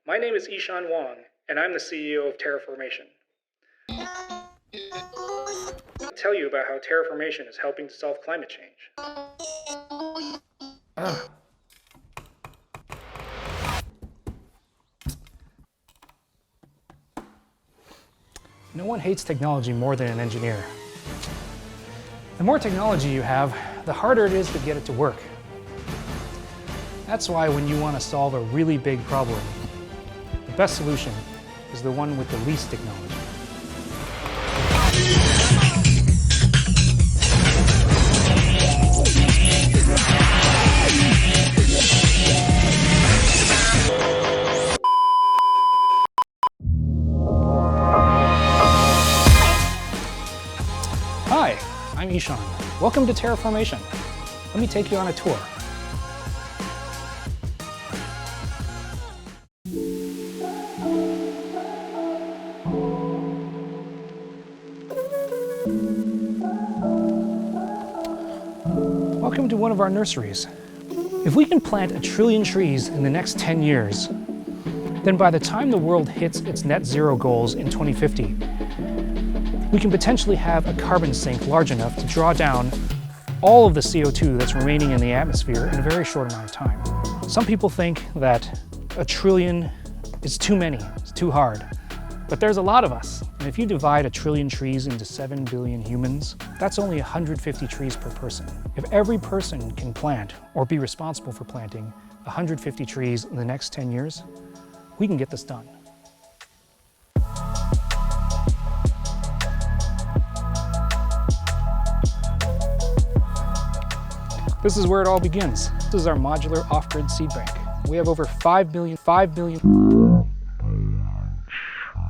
My name is Yishan Wong, and I'm the CEO of Terraformation. I'll tell you about how Terraformation is helping to solve climate change. No one hates technology more than an engineer. The more technology you have, the harder it is to get it to work. That's why when you want to solve a really big problem, the best solution is the one with the least technology. Hi, I'm Yishan. Welcome to Terraformation. Let me take you on a tour. Welcome to one of our nurseries. If we can plant 1 trillion trees in the next 10 years, then by the time the world hits its net zero goals in 2050, we can potentially have a carbon sink large enough to draw down all of the CO2 that's remaining in the atmosphere in a very short amount of time. Some people think that 1 trillion is too many, it's too hard. But there's a lot of us. And if you divide 1 trillion trees into 7 billion humans, that's only 150 trees per person. If every person can plant or be responsible for planting 150 trees in the next 10 years, we can get this done. This is where it all begins. This is our modular off-grid seed bank. We have over 5 billion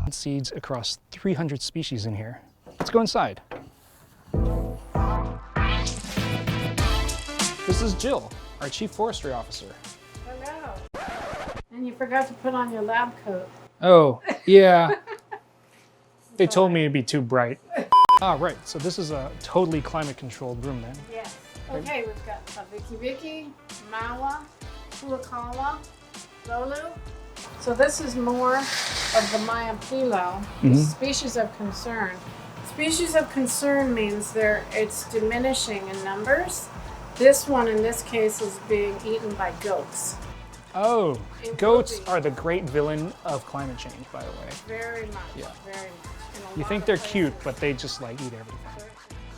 seeds across 300 species in here. Let's go inside. This is Jill, our Chief Forestry Officer. Hello. And you forgot to put on your lab coat. Oh, yeah. They told me it'd be too bright. Right, so this is a totally climate-controlled room then. Yes. Okay, we've got Viki, Mawa, Kulakala, Lolu. So this is more of the Mayapilo, species of concern. Species of concern means it's diminishing in numbers. This one, in this case, is being eaten by goats. Oh, goats are the great villain of climate change, by the way. Very much, Yeah. very much. You think they're cute, but they just like eat everything.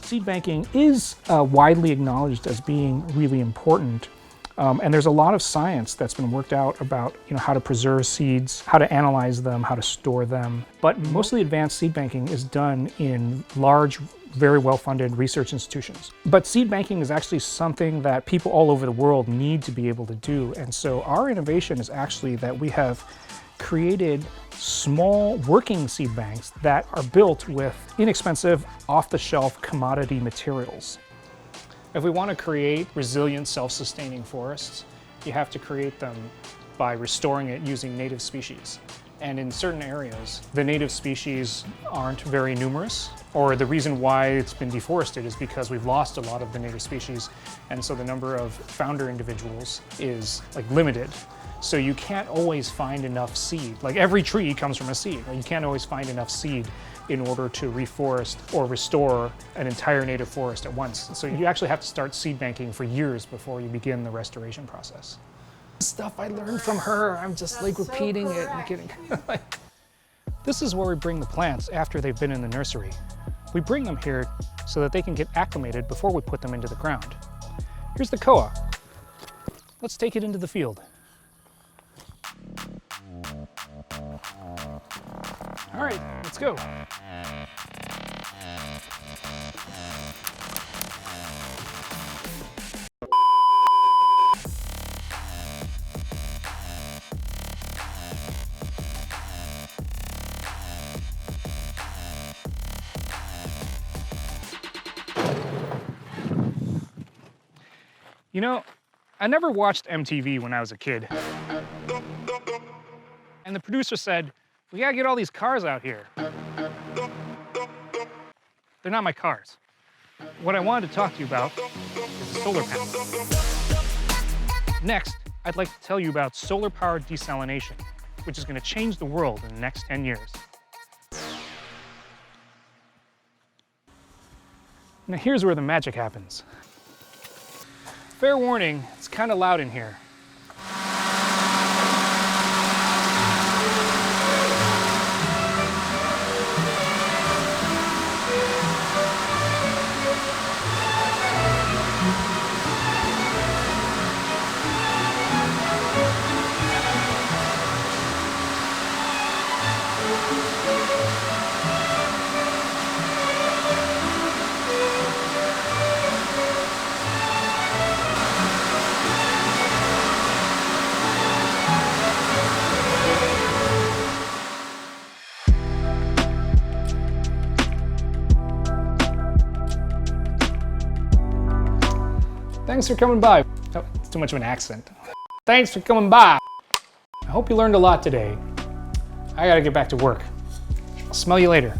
Seed banking is widely acknowledged as being really important. And there's a lot of science that's been worked out about how to preserve seeds, how to analyze them, how to store them. But most of the advanced seed banking is done in large, very well-funded research institutions. But seed banking is actually something that people all over the world need to be able to do. And so our innovation is actually that we have created small working seed banks that are built with inexpensive, off-the-shelf commodity materials. If we want to create resilient, self-sustaining forests, you have to create them by restoring it using native species. And in certain areas, the native species aren't very numerous, or the reason why it's been deforested is because we've lost a lot of the native species, and so the number of founder individuals is limited. So you can't always find enough seed. Like every tree comes from a seed. You can't always find enough seed in order to reforest or restore an entire native forest at once. So you actually have to start seed banking for years before you begin the restoration process. Stuff I learned from her, I'm just repeating it and getting. This is where we bring the plants after they've been in the nursery. We bring them here so that they can get acclimated before we put them into the ground. Here's the koa. Let's take it into the field. All right, let's go. I never watched MTV when I was a kid. And the producer said, "We gotta get all these cars out here." They're not my cars. What I wanted to talk to you about is the solar panel. Next, I'd like to tell you about solar-powered desalination, which is going to change the world in the next 10 years. Now here's where the magic happens. Fair warning, it's kind of loud in here. Thanks for coming by. Oh, it's too much of an accent. Thanks for coming by. I hope you learned a lot today. I gotta get back to work. I'll smell you later.